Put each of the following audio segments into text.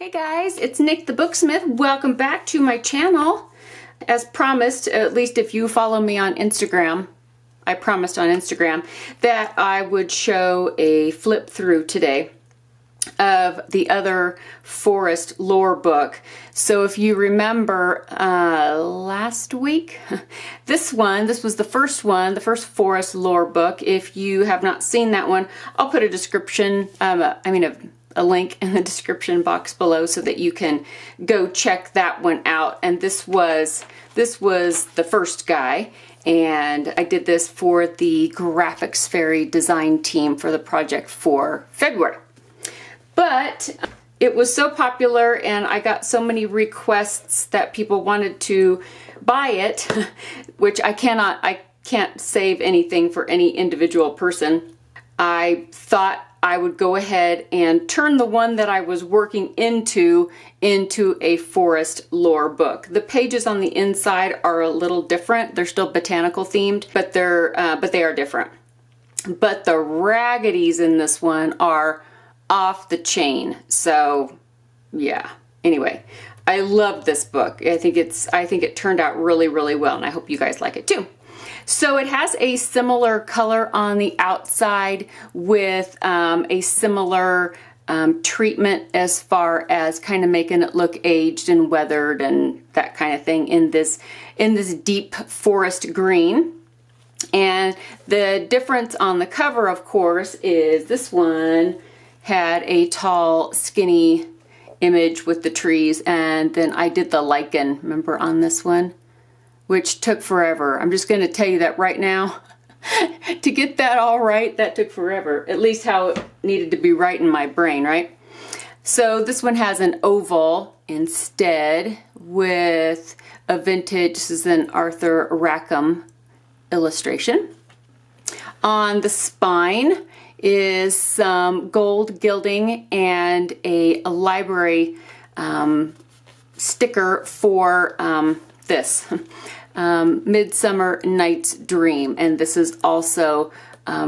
Hey guys, it's Nick the Booksmith. Welcome back to my channel. As promised, at least if you follow me on Instagram, I promised on Instagram that I would show a flip through today of the other forest lore book. So if you remember last week, this was the first one, the first forest lore book. If you have not seen that one, I'll put a description, a link in the description box below so that you can go check that one out. And this was the first guy, and I did this for the Graphics Fairy design team for the project for February. But it was so popular and I got so many requests that people wanted to buy it, which I can't save anything for any individual person. I thought I would go ahead and turn the one that I was working into a forest lore book. The pages on the inside are a little different. They're still botanical themed, but they are different. But the raggities in this one are off the chain. So yeah. Anyway, I love this book. I think it turned out really, really well, and I hope you guys like it too. So it has a similar color on the outside with a similar treatment as far as kind of making it look aged and weathered and that kind of thing in this deep forest green. And the difference on the cover, of course, is this one had a tall, skinny image with the trees, and then I did the lichen, remember, on this one, which took forever. I'm just going to tell you that right now. To get that all right, that took forever. At least how it needed to be right in my brain, right? So this one has an oval instead with a vintage, this is an Arthur Rackham illustration. On the spine is some gold gilding and a library sticker for this. Midsummer Night's Dream, and this is also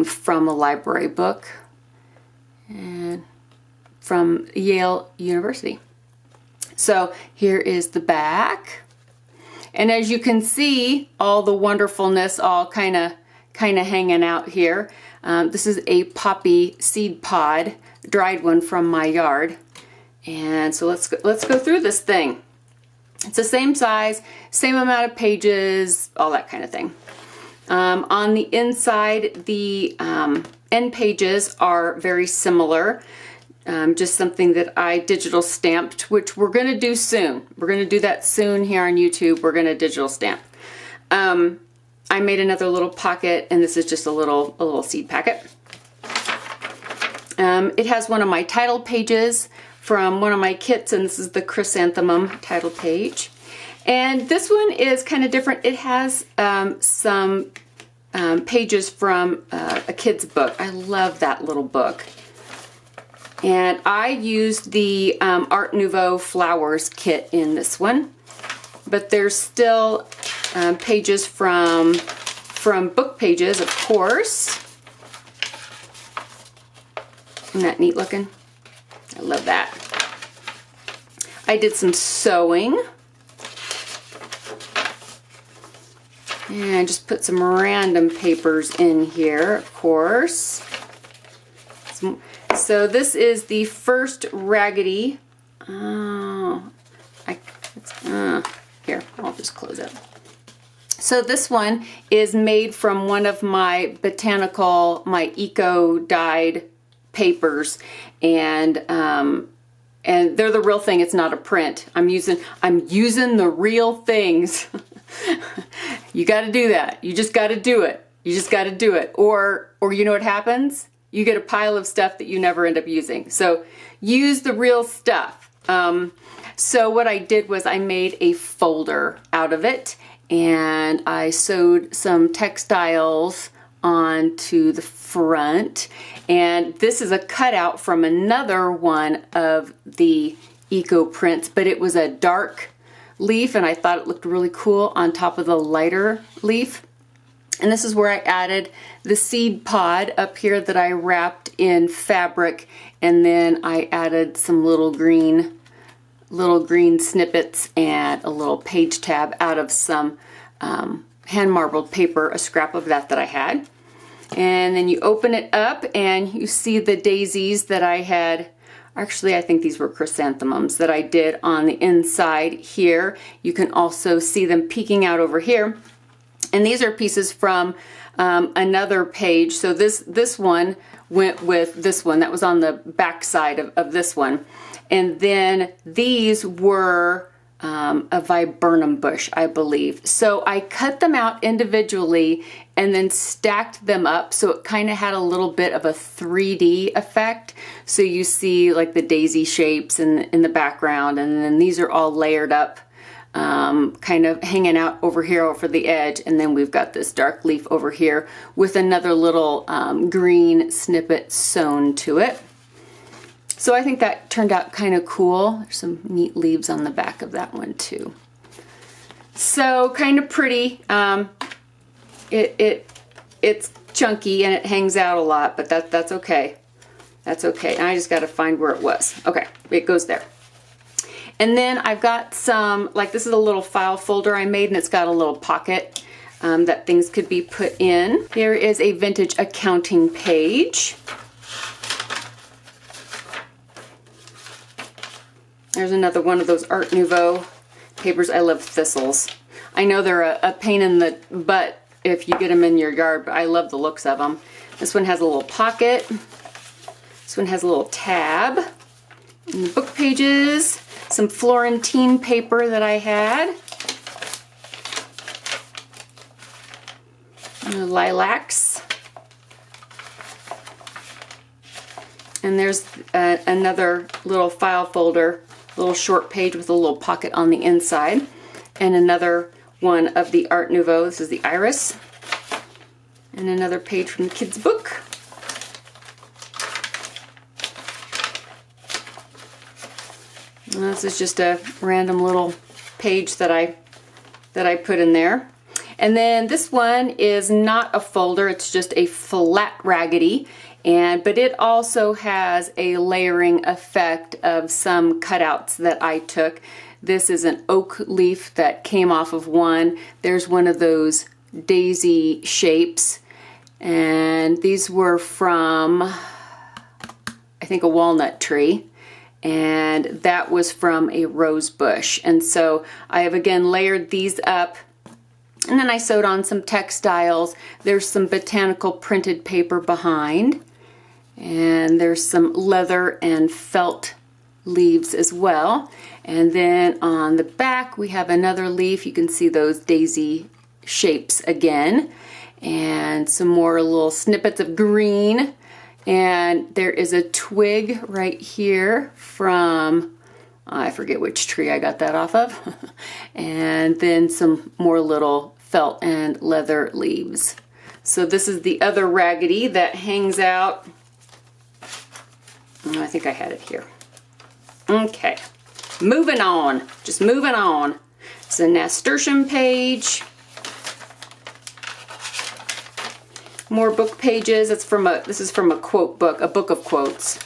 from a library book and from Yale University. So here is the back, and as you can see, all the wonderfulness all kind of hanging out here. This is a poppy seed pod, dried one from my yard, and so let's go through this thing. It's the same size, same amount of pages, all that kind of thing. On the inside, the end pages are very similar. Just something that I digital stamped, which we're going to do soon. We're going to do that soon here on YouTube. We're going to digital stamp. I made another little pocket, and this is just a little seed packet. It has one of my title pages from one of my kits, and this is the chrysanthemum title page. And this one is kind of different. It has some pages from a kid's book. I love that little book. And I used the Art Nouveau Flowers kit in this one, but there's still pages from book pages, of course. Isn't that neat looking? I love that. I did some sewing and just put some random papers in here, of course. So this is the first raggedy. Here, I'll just close it. So this one is made from one of my my eco dyed papers, and they're the real thing. It's not a print. I'm using the real things. You got to do that. You just got to do it. You just got to do it. Or you know what happens? You get a pile of stuff that you never end up using. So use the real stuff. So what I did was I made a folder out of it, and I sewed some textiles onto the front, and this is a cutout from another one of the eco prints, but it was a dark leaf, and I thought it looked really cool on top of the lighter leaf. And this is where I added the seed pod up here that I wrapped in fabric, and then I added some little green little green snippets and a little page tab out of some hand marbled paper, a scrap of that I had. And then you open it up and you see the daisies that I had. Actually, I think these were chrysanthemums that I did on the inside here. You can also see them peeking out over here. And these are pieces from another page. So this one went with this one. That was on the back side of this one. And then these were a viburnum bush, I believe. So I cut them out individually and then stacked them up, so it kind of had a little bit of a 3D effect. So you see like the daisy shapes in the background, and then these are all layered up, kind of hanging out over here over the edge, and then we've got this dark leaf over here with another little green snippet sewn to it. So I think that turned out kind of cool. There's some neat leaves on the back of that one too. So kind of pretty. It's chunky and it hangs out a lot, but that's okay. That's okay. And I just got to find where it was. Okay, it goes there. And then I've got some, like this is a little file folder I made, and it's got a little pocket that things could be put in. There is a vintage accounting page. There's another one of those Art Nouveau papers. I love thistles. I know they're a pain in the butt if you get them in your yard, but I love the looks of them. This one has a little pocket. This one has a little tab. And the book pages, some Florentine paper that I had. And the lilacs. And there's another little file folder, a little short page with a little pocket on the inside. And another one of the Art Nouveau. This is the iris. And another page from the kids' book. And this is just a random little page that I put in there. And then this one is not a folder, it's just a flat raggedy. But it also has a layering effect of some cutouts that I took. This is an oak leaf that came off of one. There's one of those daisy shapes. And these were from, I think, a walnut tree. And that was from a rose bush. And so I have again layered these up. And then I sewed on some textiles. There's some botanical printed paper behind. And there's some leather and felt leaves as well. And then on the back we have another leaf. You can see those daisy shapes again. And some more little snippets of green. And there is a twig right here from, I forget which tree I got that off of. And then some more little felt and leather leaves. So this is the other raggedy that hangs out. I think I had it here. Okay, moving on, just moving on. It's a nasturtium page. More book pages. It's from this is from a quote book, a book of quotes.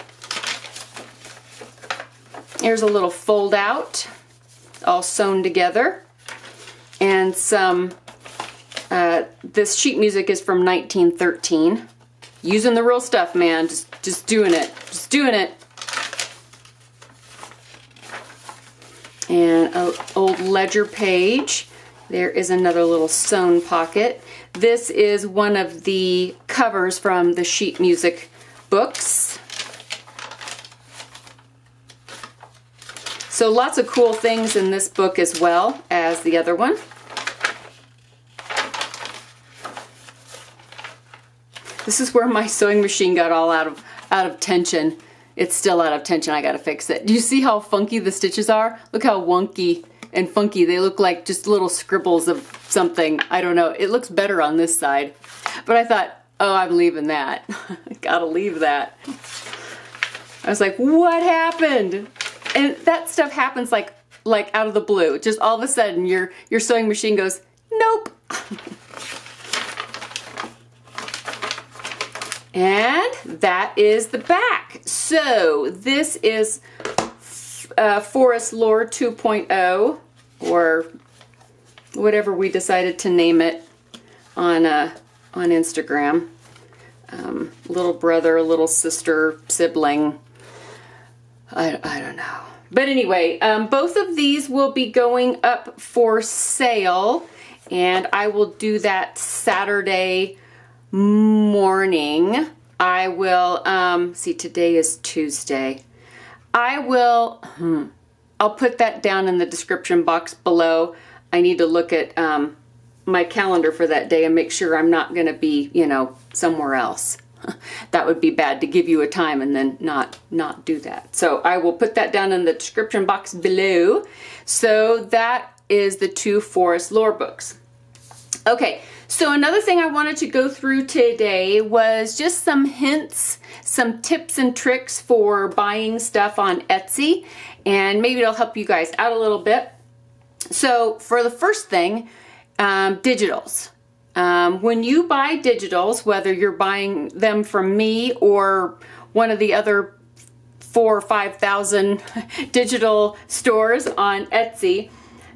Here's a little fold out, all sewn together. And some, this sheet music is from 1913. Using the real stuff, man, just doing it, just doing it. And an old ledger page. There is another little sewn pocket. This is one of the covers from the sheet music books. So lots of cool things in this book as well as the other one. This is where my sewing machine got all out of tension. It's still out of tension. I gotta fix it. Do you see how funky the stitches are? Look how wonky and funky. They look like just little scribbles of something. I don't know. It looks better on this side. But I thought, oh, I'm leaving that. Gotta leave that. I was like, what happened? And that stuff happens like out of the blue. Just all of a sudden your sewing machine goes, nope. And that is the back. So this is Forest Lore 2.0, or whatever we decided to name it on Instagram. Little brother, little sister, sibling. I don't know. But anyway, both of these will be going up for sale, and I will do that Saturday morning. I will, see, today is Tuesday. I'll put that down in the description box below. I need to look at my calendar for that day and make sure I'm not going to be, somewhere else. That would be bad to give you a time and then not do that. So I will put that down in the description box below. So that is the 2 Forest Lore books. Okay, so another thing I wanted to go through today was just some hints, some tips and tricks for buying stuff on Etsy, and maybe it'll help you guys out a little bit. So for the first thing, digitals. When you buy digitals, whether you're buying them from me or one of the other 4,000 or 5,000 digital stores on Etsy,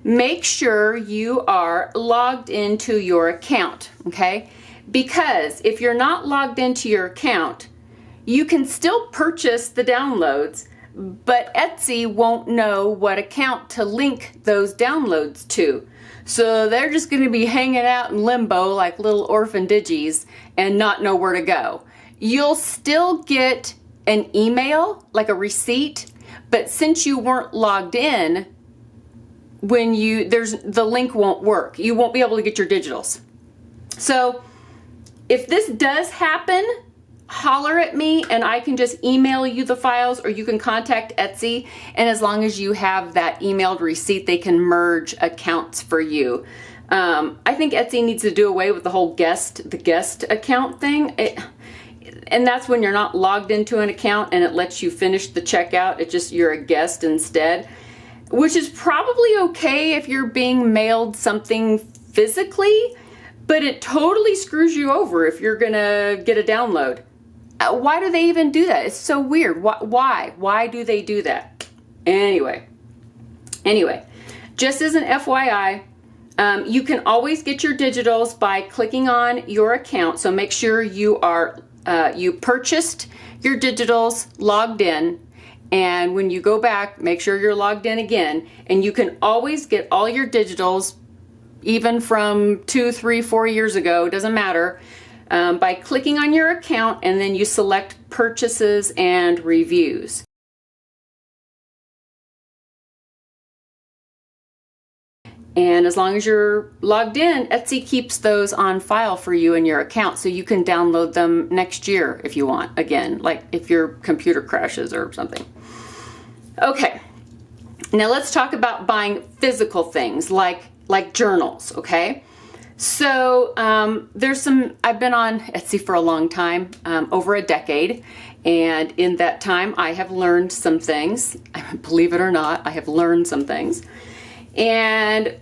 make sure you are logged into your account, okay? Because if you're not logged into your account, you can still purchase the downloads, but Etsy won't know what account to link those downloads to. So they're just going to be hanging out in limbo like little orphan digis and not know where to go. You'll still get an email, like a receipt, but since you weren't logged in, the link won't work. You won't be able to get your digitals. So if this does happen, holler at me and I can just email you the files, or you can contact Etsy, and as long as you have that emailed receipt, they can merge accounts for you. I think Etsy needs to do away with the whole guest account thing. And that's when you're not logged into an account and it lets you finish the checkout. It's just you're a guest instead, which is probably okay if you're being mailed something physically, but it totally screws you over if you're gonna get a download. Why do they even do that? It's so weird. Why? Why do they do that? Anyway, just as an FYI, you can always get your digitals by clicking on your account. So make sure you purchased your digitals, logged in, and when you go back, make sure you're logged in again. And you can always get all your digitals, even from 2, 3, 4 years ago, doesn't matter, by clicking on your account, and then you select purchases and reviews. And as long as you're logged in, Etsy keeps those on file for you in your account, so you can download them next year if you want, again, like if your computer crashes or something. Okay, now let's talk about buying physical things like journals, okay? So I've been on Etsy for a long time, over a decade, and in that time I have learned some things. Believe it or not, I have learned some things. And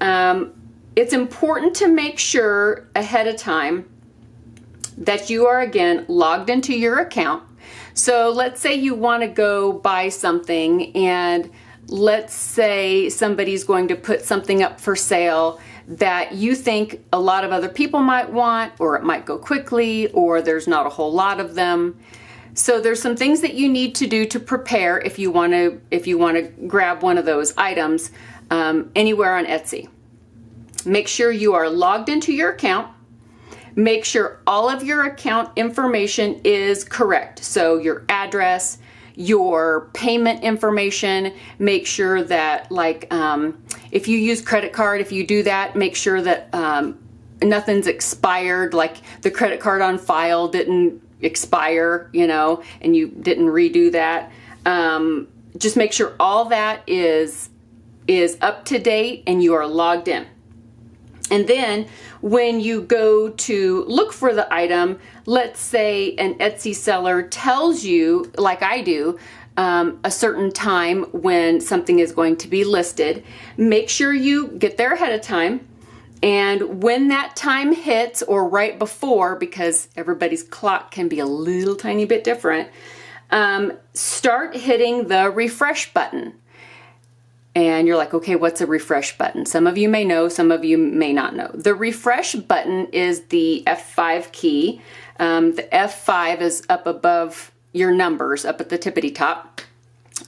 it's important to make sure ahead of time that you are, again, logged into your account. So let's say you want to go buy something, and let's say somebody's going to put something up for sale that you think a lot of other people might want, or it might go quickly, or there's not a whole lot of them. So there's some things that you need to do to prepare if you want to grab one of those items anywhere on Etsy. Make sure you are logged into your account. Make sure all of your account information is correct. So your address, your payment information, make sure that, like, if you use credit card, if you do that, make sure that nothing's expired, like the credit card on file didn't expire, and you didn't redo that. Just make sure all that is up to date and you are logged in. And then when you go to look for the item, let's say an Etsy seller tells you, like I do, a certain time when something is going to be listed, make sure you get there ahead of time. And when that time hits, or right before, because everybody's clock can be a little tiny bit different, start hitting the refresh button. and you're like, okay, what's a refresh button? Some of you may know, some of you may not know. The refresh button is the F5 key. The F5 is up above your numbers, up at the tippity top.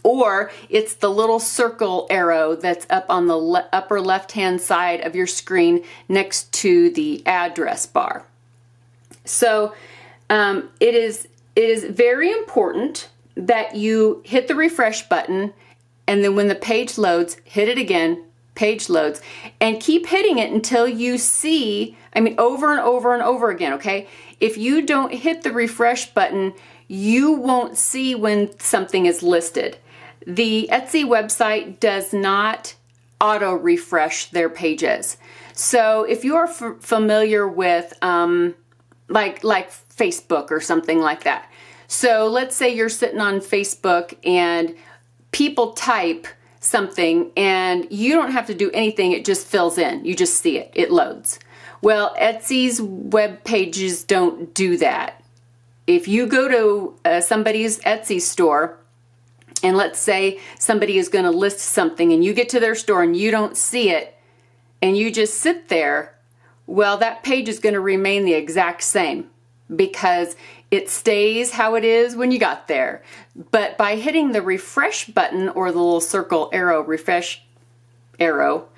Or it's the little circle arrow that's up on the upper left-hand side of your screen next to the address bar. So it is very important that you hit the refresh button, and then when the page loads, hit it again, page loads, and keep hitting it until you see, over and over and over again, okay? If you don't hit the refresh button, you won't see when something is listed. The Etsy website does not auto refresh their pages. So if you are familiar with like Facebook or something like that. So let's say you're sitting on Facebook and people type something and you don't have to do anything, it just fills in. You just see it, it loads. Well, Etsy's web pages don't do that. If you go to somebody's Etsy store, and let's say somebody is going to list something and you get to their store and you don't see it and you just sit there, well, that page is going to remain the exact same because it stays how it is when you got there. But by hitting the refresh button or the little circle arrow, refresh arrow,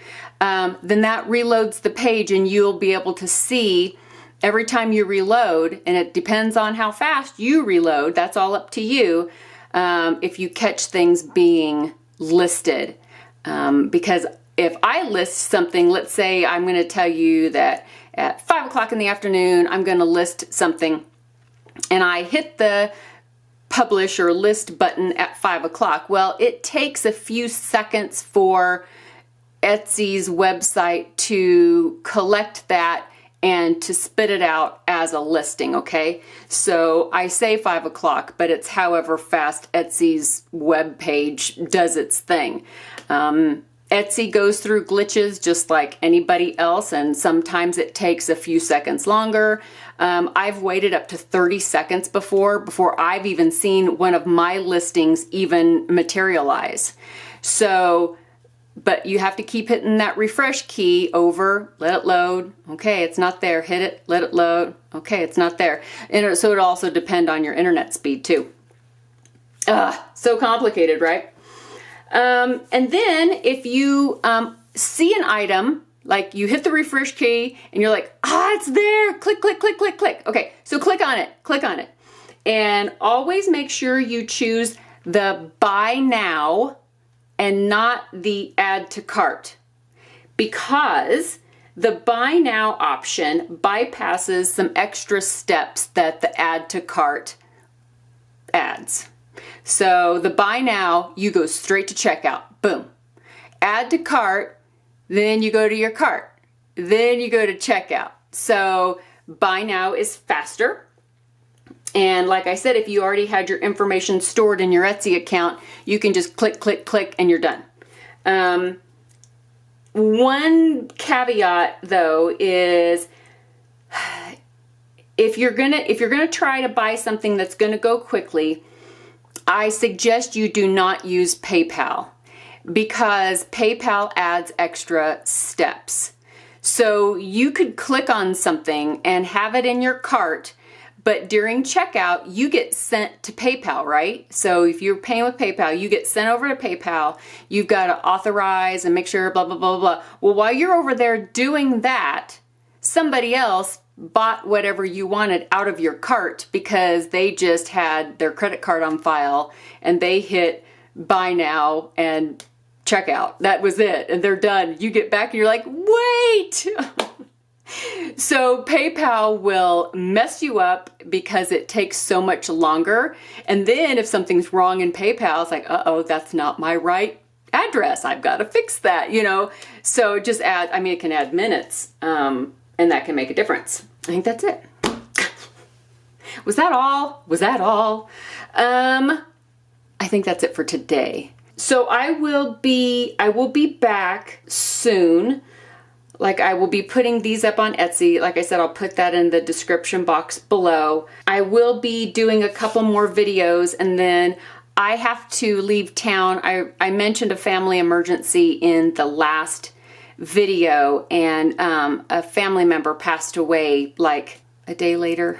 then that reloads the page and you'll be able to see every time you reload, and it depends on how fast you reload, that's all up to you, if you catch things being listed. Because if I list something, let's say I'm going to tell you that at 5 o'clock in the afternoon, I'm going to list something, and I hit the publish or list button at 5 o'clock. Well, it takes a few seconds for Etsy's website to collect that and to spit it out as a listing, okay? So I say 5 o'clock, but it's however fast Etsy's web page does its thing. Etsy goes through glitches just like anybody else, and sometimes it takes a few seconds longer. I've waited up to 30 seconds before I've even seen one of my listings even materialize. So, but you have to keep hitting that refresh key over, let it load. Okay, it's not there. Hit it, let it load. Okay, it's not there. And so it also depends on your internet speed too. So complicated, right? And then if you see an item, like you hit the refresh key and you're like, it's there. Click, click, click, click, click. Okay, so click on it. And always make sure you choose the buy now and not the add to cart, because the buy now option bypasses some extra steps that the add to cart adds. So the buy now, you go straight to checkout, boom. Add to cart, then you go to your cart, then you go to checkout. So buy now is faster. And like I said, if you already had your information stored in your Etsy account, you can just click, click, click, and you're done. One caveat though is if you're gonna try to buy something that's gonna go quickly, I suggest you do not use PayPal, because PayPal adds extra steps. So you could click on something and have it in your cart, but during checkout, you get sent to PayPal, right? So if you're paying with PayPal, you get sent over to PayPal. You've got to authorize and make sure blah, blah, blah, blah. Well, while you're over there doing that, somebody else bought whatever you wanted out of your cart because they just had their credit card on file and they hit buy now and checkout. That was it. And they're done. You get back and you're like, wait! So PayPal will mess you up because it takes so much longer. And then if something's wrong in PayPal, it's like, uh-oh, that's not my right address. I've got to fix that, you know? So just add, it can add minutes, and that can make a difference. I think that's it. Was that all? I think that's it for today. So I will be back soon. Like, I will be putting these up on Etsy. Like I said, I'll put that in the description box below. I will be doing a couple more videos, and then I have to leave town. I mentioned a family emergency in the last video, and a family member passed away like a day later.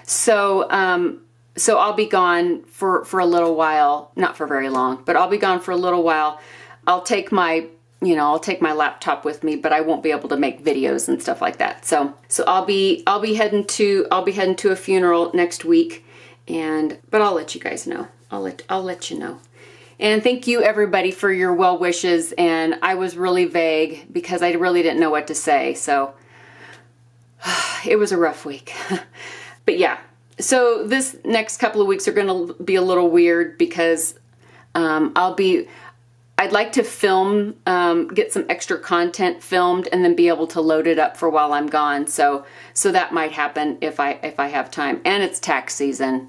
So I'll be gone for a little while, not for very long, but I'll be gone for a little while. I'll take my laptop with me, but I won't be able to make videos and stuff like that. So I'll be heading to a funeral next week, but I'll let you guys know. I'll let you know. And thank you everybody for your well wishes. And I was really vague because I really didn't know what to say. So it was a rough week. But yeah, so this next couple of weeks are going to be a little weird because I'd like to film, get some extra content filmed and then be able to load it up for while I'm gone. So that might happen if I have time. And it's tax season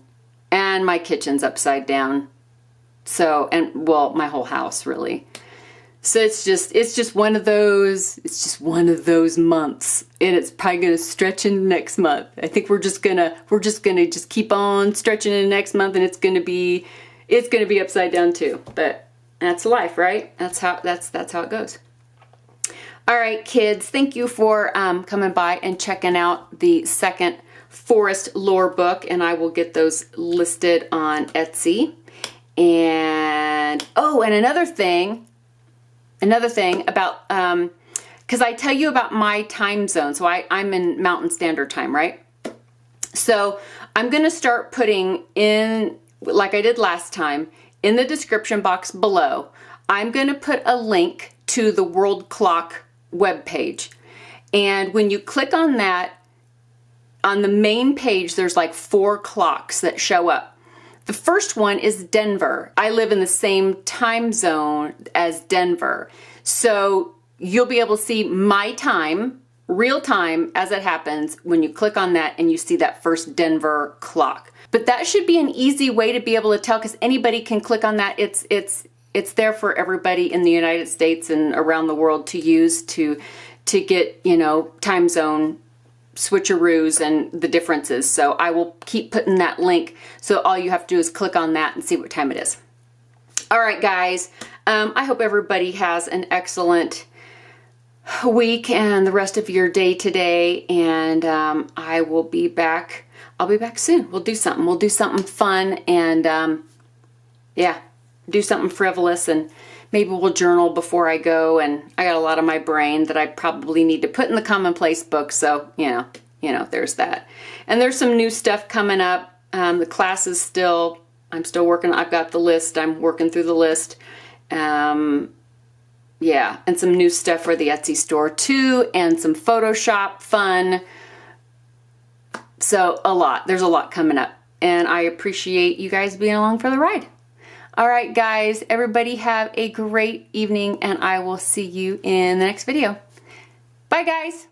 and my kitchen's upside down. So, and well, my whole house really. So it's just one of those months, and it's probably going to stretch into next month. I think we're just gonna keep on stretching into next month, and it's gonna be upside down too. But that's life, right? That's how it goes. All right, kids, thank you for coming by and checking out the second forest lore book, and I will get those listed on Etsy. And another thing about, because I tell you about my time zone. So I'm in Mountain Standard Time, right? So I'm going to start putting in, like I did last time, in the description box below, I'm going to put a link to the World Clock webpage. And when you click on that, on the main page, there's like 4 clocks that show up. The first one is Denver. I live in the same time zone as Denver. So you'll be able to see my time, real time, as it happens when you click on that and you see that first Denver clock. But that should be an easy way to be able to tell, because anybody can click on that. It's there for everybody in the United States and around the world to use to get, time zone switcheroos and the differences. So I will keep putting that link. So all you have to do is click on that and see what time it is. All right, guys. I hope everybody has an excellent week and the rest of your day today. And I will be back. I'll be back soon. We'll do something. We'll do something fun and do something frivolous, and maybe we'll journal before I go. And I got a lot on my brain that I probably need to put in the commonplace book. So, there's that. And there's some new stuff coming up. The class is I'm still working. I've got the list. I'm working through the list. And some new stuff for the Etsy store too, and some Photoshop fun. So there's a lot coming up, and I appreciate you guys being along for the ride. All right, guys, everybody have a great evening, and I will see you in the next video. Bye, guys.